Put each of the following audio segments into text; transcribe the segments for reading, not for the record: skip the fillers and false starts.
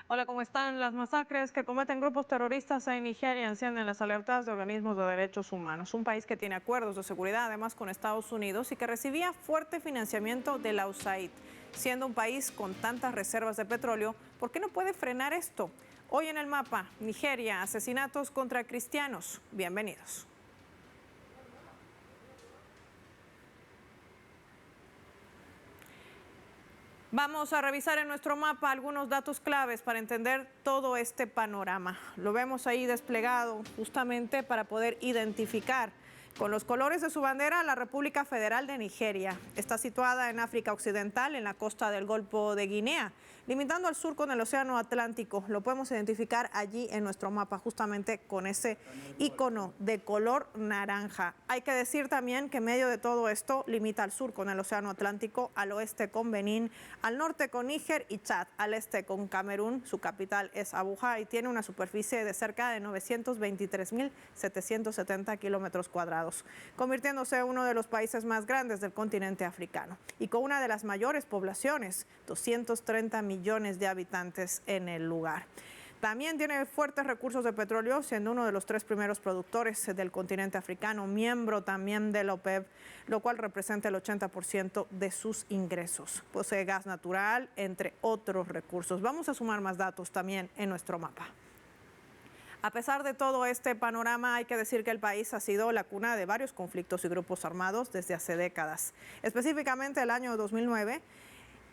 Hola, ¿cómo están? Las masacres que cometen grupos terroristas en Nigeria encienden las alertas de organismos de derechos humanos. Un país que tiene acuerdos de seguridad además con Estados Unidos y que recibía fuerte financiamiento de la USAID. Siendo un país con tantas reservas de petróleo, ¿por qué no puede frenar esto? Hoy en el mapa, Nigeria, asesinatos contra cristianos. Bienvenidos. Vamos a revisar en nuestro mapa algunos datos claves para entender todo este panorama. Lo vemos ahí desplegado justamente para poder identificar con los colores de su bandera la República Federal de Nigeria. Está situada en África Occidental, en la costa del Golfo de Guinea, limitando al sur con el Océano Atlántico. Lo podemos identificar allí en nuestro mapa justamente con ese icono de color naranja. Hay que decir también que en medio de todo esto limita al sur con el Océano Atlántico, al oeste con Benín, al norte con Níger y Chad, al este con Camerún. Su capital es Abuja y tiene una superficie de cerca de 923.770 kilómetros cuadrados, convirtiéndose en uno de los países más grandes del continente africano y con una de las mayores poblaciones, 230 millones de habitantes en el lugar. También tiene fuertes recursos de petróleo, siendo uno de los 3 primeros productores del continente africano, miembro también de la OPEP, lo cual representa el 80% de sus ingresos. Posee gas natural, entre otros recursos. Vamos a sumar más datos también en nuestro mapa. A pesar de todo este panorama, hay que decir que el país ha sido la cuna de varios conflictos y grupos armados desde hace décadas. Específicamente el año 2009,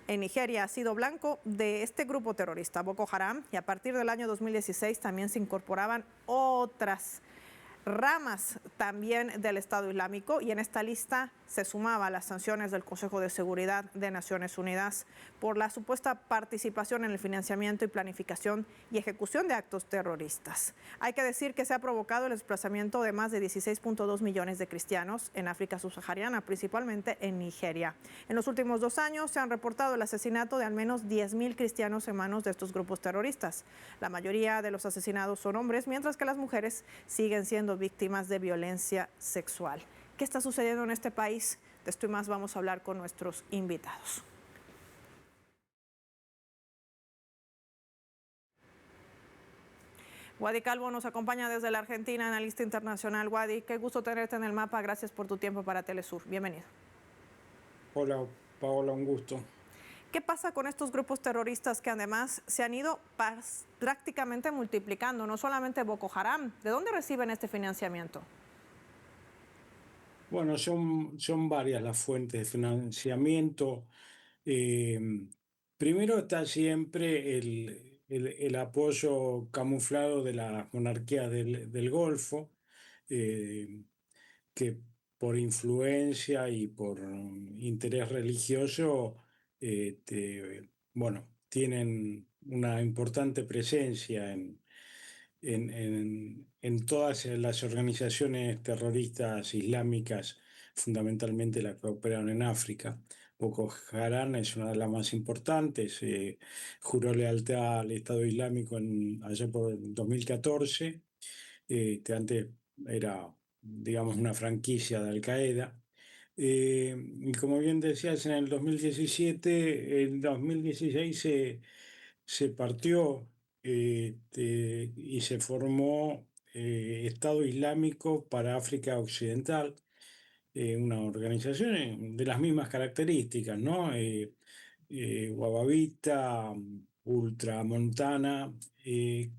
en Nigeria ha sido blanco de este grupo terrorista, Boko Haram, y a partir del año 2016 también se incorporaban otras ramas también del Estado Islámico, y en esta lista se sumaba las sanciones del Consejo de Seguridad de Naciones Unidas por la supuesta participación en el financiamiento y planificación y ejecución de actos terroristas. Hay que decir que se ha provocado el desplazamiento de más de 16.2 millones de cristianos en África subsahariana, principalmente en Nigeria. En los últimos 2 años se han reportado el asesinato de al menos 10.000 cristianos en manos de estos grupos terroristas. La mayoría de los asesinados son hombres, mientras que las mujeres siguen siendo víctimas de violencia sexual. ¿Qué está sucediendo en este país? De esto y más vamos a hablar con nuestros invitados. Wadi Calvo nos acompaña desde la Argentina, analista internacional. Wadi, qué gusto tenerte en el mapa. Gracias por tu tiempo para Telesur. Bienvenido. Hola, Paola, un gusto. ¿Qué pasa con estos grupos terroristas que además se han ido prácticamente multiplicando? No solamente Boko Haram. ¿De dónde reciben este financiamiento? Bueno, son varias las fuentes de financiamiento. Eh, Primero está siempre el apoyo camuflado de las monarquías del Golfo, eh, que por influencia y por interés religioso, bueno, tienen una importante presencia en todas las organizaciones terroristas islámicas, fundamentalmente las que operan en África. Boko Haram es una de las más importantes, juró lealtad al Estado Islámico allá por el 2014, que antes era, digamos, una franquicia de Al Qaeda. Y como bien decías, en el 2017, el 2016 se partió, y se formó Estado Islámico para África Occidental, una organización de las mismas características, ¿no? Wahhabita, ultramontana,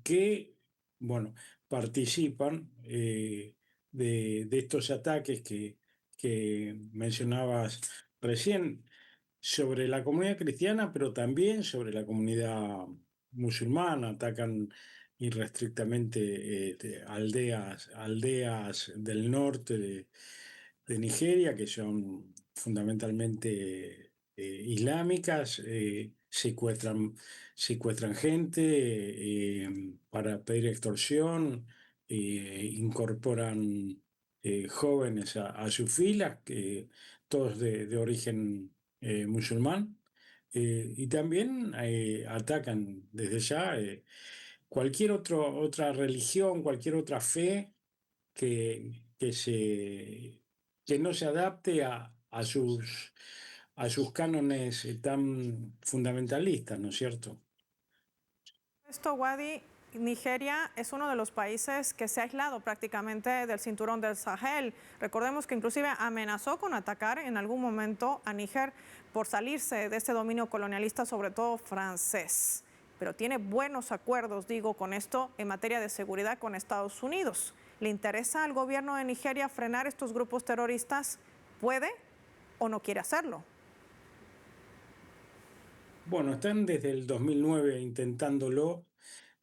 que, bueno, participan de estos ataques que mencionabas recién sobre la comunidad cristiana, pero también sobre la comunidad musulmana. Atacan irrestrictamente aldeas del norte de Nigeria, que son fundamentalmente islámicas. Secuestran gente para pedir extorsión, incorporan jóvenes a sus filas, todos de origen musulmán, y también atacan desde ya otra religión, cualquier otra fe que no se adapte a sus cánones tan fundamentalistas, ¿no es cierto? Esto, Wadi, Nigeria es uno de los países que se ha aislado prácticamente del cinturón del Sahel. Recordemos que inclusive amenazó con atacar en algún momento a Níger por salirse de este dominio colonialista, sobre todo francés. Pero tiene buenos acuerdos, digo, con esto en materia de seguridad con Estados Unidos. ¿Le interesa al gobierno de Nigeria frenar estos grupos terroristas? ¿Puede o no quiere hacerlo? Bueno, están desde el 2009 intentándolo.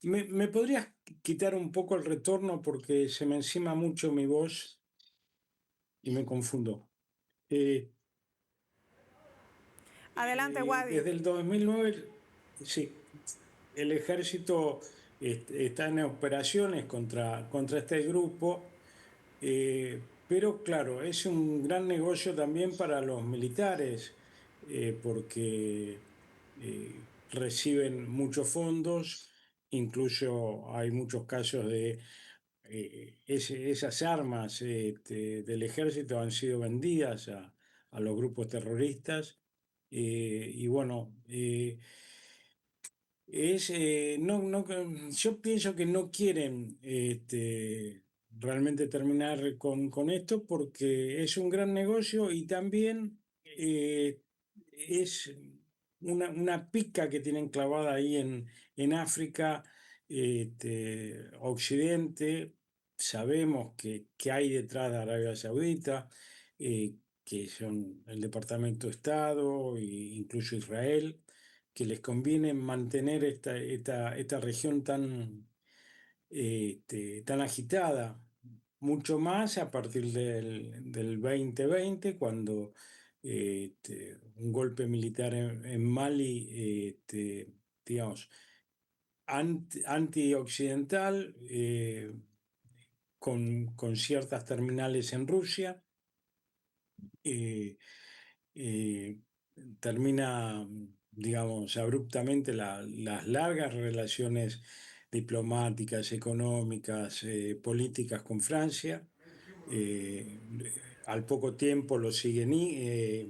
¿Me podrías quitar un poco el retorno porque se me encima mucho mi voz y me confundo? Eh, Adelante, Wadi. Desde el 2009, sí, el ejército está en operaciones contra este grupo, pero claro, es un gran negocio también para los militares, porque reciben muchos fondos, incluso hay muchos casos de esas armas del ejército han sido vendidas a los grupos terroristas. Y bueno, yo pienso que no quieren realmente terminar con esto porque es un gran negocio y también es una pica que tienen clavada ahí en África Occidente. Sabemos que hay detrás de Arabia Saudita, que son el Departamento de Estado e incluso Israel, que les conviene mantener esta región tan agitada, mucho más a partir del 2020, cuando un golpe militar en Mali, digamos, antioccidental, con ciertas terminales en Rusia, eh, eh, termina, digamos, abruptamente las largas relaciones diplomáticas, económicas, políticas con Francia. Eh, Al poco tiempo lo sigue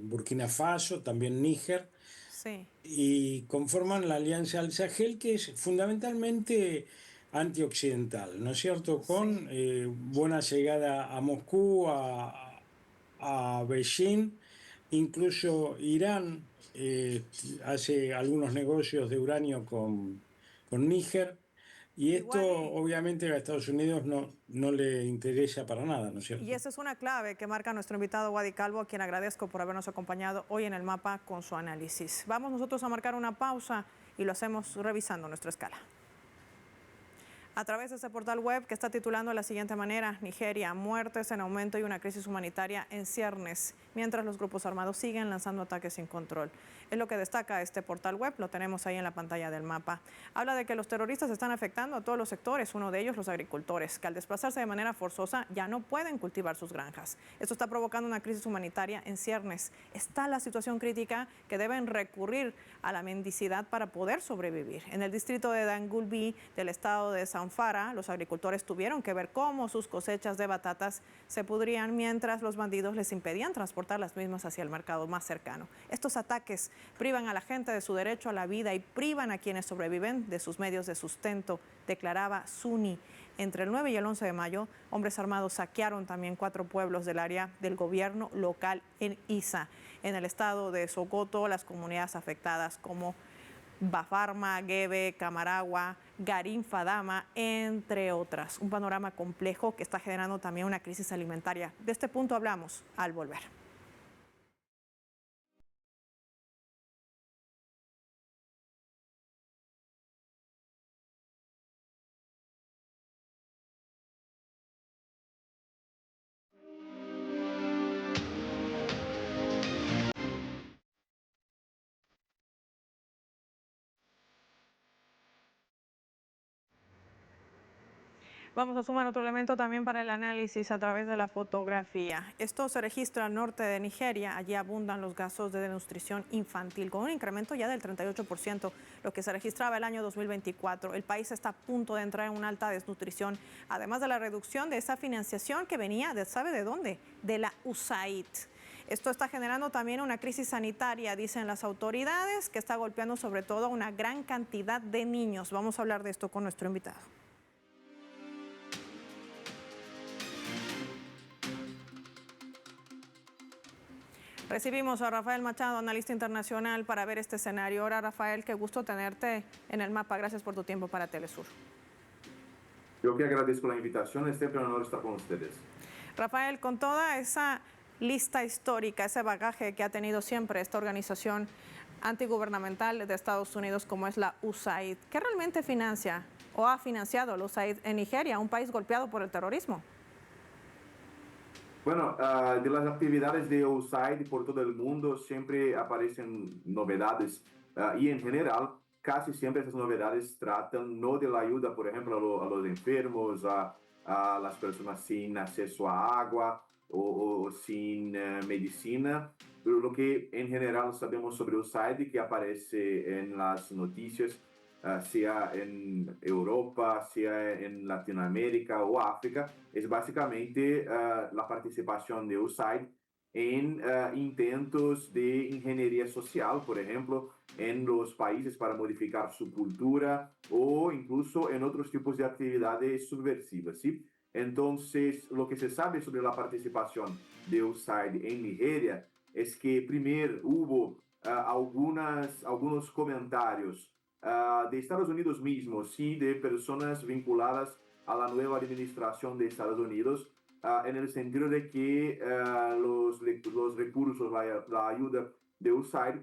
Burkina Faso, también Níger, Sí. y conforman la Alianza del Sahel, que es fundamentalmente antioccidental, ¿no es cierto? Sí. Con buena llegada a Moscú, a Beijing, incluso Irán hace algunos negocios de uranio con Níger, y esto Igual obviamente a Estados Unidos no le interesa para nada, ¿no es y cierto? esa es una clave que marca nuestro invitado Wadi Calvo, a quien agradezco por habernos acompañado hoy en el mapa con su análisis. Vamos nosotros a marcar una pausa y lo hacemos revisando nuestra escala. A través de este portal web que está titulando de la siguiente manera: Nigeria, muertes en aumento y una crisis humanitaria en ciernes, mientras los grupos armados siguen lanzando ataques sin control. Es lo que destaca este portal web, lo tenemos ahí en la pantalla del mapa. Habla de que los terroristas están afectando a todos los sectores, uno de ellos los agricultores, que al desplazarse de manera forzosa ya no pueden cultivar sus granjas. Esto está provocando una crisis humanitaria en ciernes. Está la situación crítica que deben recurrir a la mendicidad para poder sobrevivir. En el distrito de Dangulbi del estado de Zamfara, los agricultores tuvieron que ver cómo sus cosechas de batatas se pudrían mientras los bandidos les impedían transportar las mismas hacia el mercado más cercano. Estos ataques privan a la gente de su derecho a la vida y privan a quienes sobreviven de sus medios de sustento, declaraba Suni. Entre el 9 y el 11 de mayo, hombres armados saquearon también 4 pueblos del área del gobierno local en Isa. En el estado de Sokoto, las comunidades afectadas como Bafarma, Gebe, Camaragua, Garín Fadama, entre otras. Un panorama complejo que está generando también una crisis alimentaria. De este punto hablamos al volver. Vamos a sumar otro elemento también para el análisis a través de la fotografía. Esto se registra al norte de Nigeria. Allí abundan los casos de desnutrición infantil, con un incremento ya del 38%, lo que se registraba el año 2024. El país está a punto de entrar en una alta desnutrición, además de la reducción de esa financiación que venía, ¿sabe de dónde? De la USAID. Esto está generando también una crisis sanitaria, dicen las autoridades, que está golpeando sobre todo a una gran cantidad de niños. Vamos a hablar de esto con nuestro invitado. Recibimos a Rafael Machado, analista internacional, para ver este escenario. Ahora, Rafael, qué gusto tenerte en el mapa. Gracias por tu tiempo para Telesur. Yo que agradezco la invitación, es siempre un honor estar con ustedes. Rafael, con toda esa lista histórica, ese bagaje que ha tenido siempre esta organización antigubernamental de Estados Unidos como es la USAID, ¿qué realmente financia o ha financiado la USAID en Nigeria, un país golpeado por el terrorismo? Bueno, de las actividades de USAID por todo el mundo siempre aparecen novedades y en general casi siempre esas novedades tratan no de la ayuda, por ejemplo, a los enfermos, a las personas sin acceso a agua o sin medicina, pero lo que en general sabemos sobre USAID que aparece en las noticias, sea en Europa, sea en Latinoamérica o África, es básicamente la participación de USAID en intentos de ingeniería social, por ejemplo, en los países para modificar su cultura o incluso en otros tipos de actividades subversivas, ¿sí? Entonces, lo que se sabe sobre la participación de USAID en Nigeria es que primero hubo algunos comentarios de Estados Unidos mismo, sí, de personas vinculadas a la nueva administración de Estados Unidos, en el sentido de que los recursos, la ayuda de USAID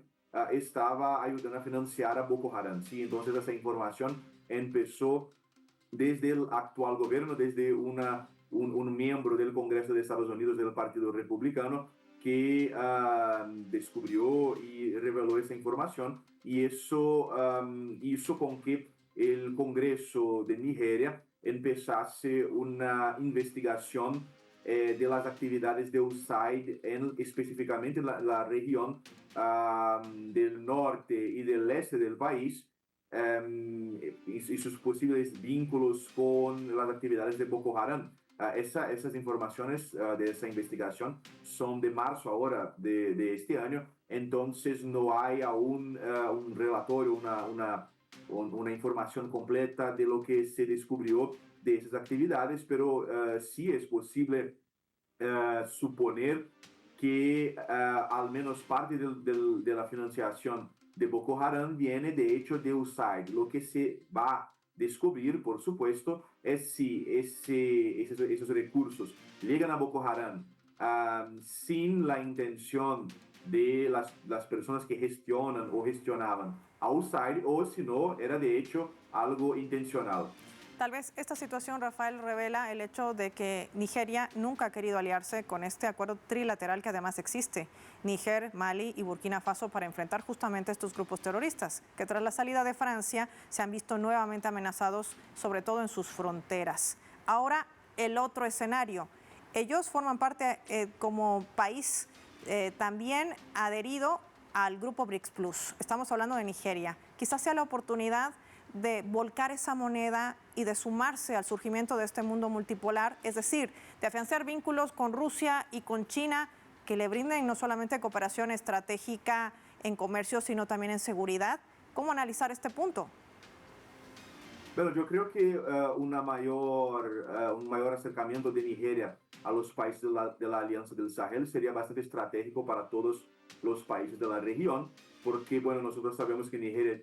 estaba ayudando a financiar a Boko Haram. ¿Sí? Entonces esa información empezó desde el actual gobierno, desde un miembro del Congreso de Estados Unidos del Partido Republicano que descubrió y reveló esa información, y eso hizo con que el Congreso de Nigeria empezase una investigación de las actividades de USAID en específicamente la región del norte y del este del país, y sus posibles vínculos con las actividades de Boko Haram. Esas informaciones de esa investigación son de marzo ahora de este año, entonces no hay aún un relatorio, una información completa de lo que se descubrió de esas actividades, pero sí es posible suponer que al menos parte de la financiación de Boko Haram viene de hecho de USAID. Lo que se va a descubrir, por supuesto, es si esos recursos llegan a Boko Haram sin la intención de las personas que gestionan o gestionaban a USAID, o si no, era de hecho algo intencional. Tal vez esta situación, Rafael, revela el hecho de que Nigeria nunca ha querido aliarse con este acuerdo trilateral que además existe, Níger, Mali y Burkina Faso, para enfrentar justamente a estos grupos terroristas, que tras la salida de Francia se han visto nuevamente amenazados, sobre todo en sus fronteras. Ahora, el otro escenario. Ellos forman parte como país también adherido al grupo BRICS Plus. Estamos hablando de Nigeria. Quizás sea la oportunidad de volcar esa moneda y de sumarse al surgimiento de este mundo multipolar, es decir, de afianzar vínculos con Rusia y con China que le brinden no solamente cooperación estratégica en comercio, sino también en seguridad. ¿Cómo analizar este punto? Bueno, yo creo que un mayor acercamiento de Nigeria a los países de la Alianza del Sahel sería bastante estratégico para todos los países de la región, porque, bueno, nosotros sabemos que Nigeria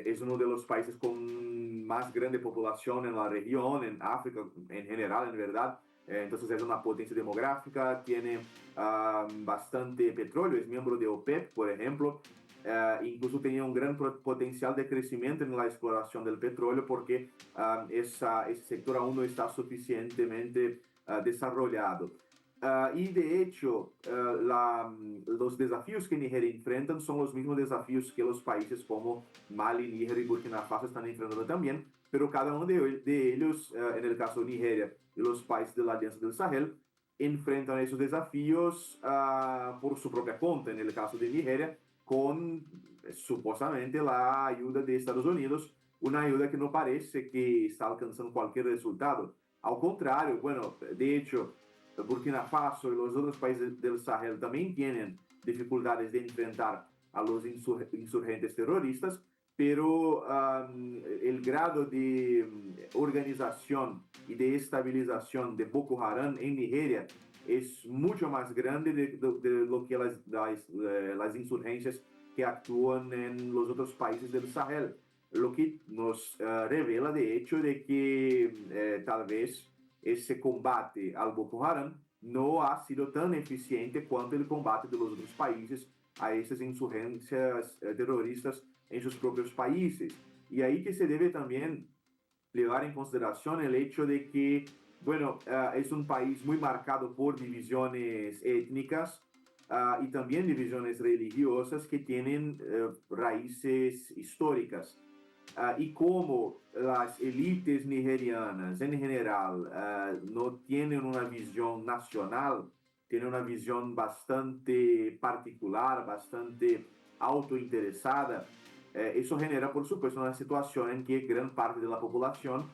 es uno de los países con más grande población en la región, en África en general, en verdad. Entonces es una potencia demográfica, tiene bastante petróleo, es miembro de OPEP, por ejemplo. Incluso tenía un gran potencial de crecimiento en la exploración del petróleo, porque ese sector aún no está suficientemente desarrollado. Y de hecho, los desafíos que Nigeria enfrentan son los mismos desafíos que los países como Mali, Níger y Burkina Faso están enfrentando también, pero cada uno de ellos, en el caso de Nigeria y los países de la Alianza del Sahel, enfrentan esos desafíos por su propia cuenta. En el caso de Nigeria, con supuestamente la ayuda de Estados Unidos, una ayuda que no parece que está alcanzando cualquier resultado. Al contrario, bueno, de hecho, Burkina Faso y los otros países del Sahel también tienen dificultades de enfrentar a los insurgentes terroristas, pero el grado de organización y de estabilización de Boko Haram en Nigeria es mucho más grande de lo que las insurgencias que actúan en los otros países del Sahel, lo que nos revela de hecho de que tal vez ese combate al Boko Haram no ha sido tan eficiente cuanto el combate de los otros países a esas insurgencias terroristas en sus propios países. Y ahí que se debe también llevar en consideración el hecho de que, bueno, es un país muy marcado por divisiones étnicas y también divisiones religiosas que tienen raíces históricas. Y como las élites nigerianas en general no tienen una visión nacional, tienen una visión bastante particular, bastante autointeresada, eso genera, por supuesto, una situación en que gran parte de la población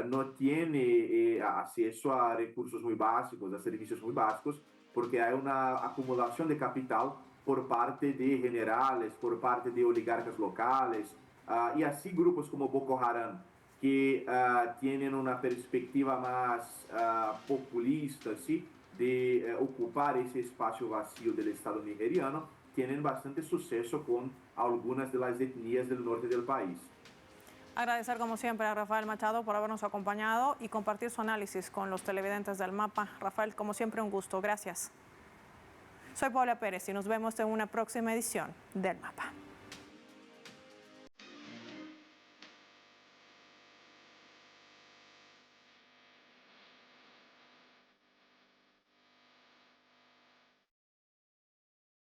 no tiene acceso a recursos muy básicos, a servicios muy básicos, porque hay una acumulación de capital por parte de generales, por parte de oligarcas locales, y así grupos como Boko Haram, que tienen una perspectiva más populista, ¿sí?, de ocupar ese espacio vacío del Estado nigeriano, tienen bastante suceso con algunas de las etnias del norte del país. Agradecer como siempre a Rafael Machado por habernos acompañado y compartir su análisis con los televidentes del Mapa. Rafael, como siempre, un gusto. Gracias. Soy Paula Pérez y nos vemos en una próxima edición del Mapa.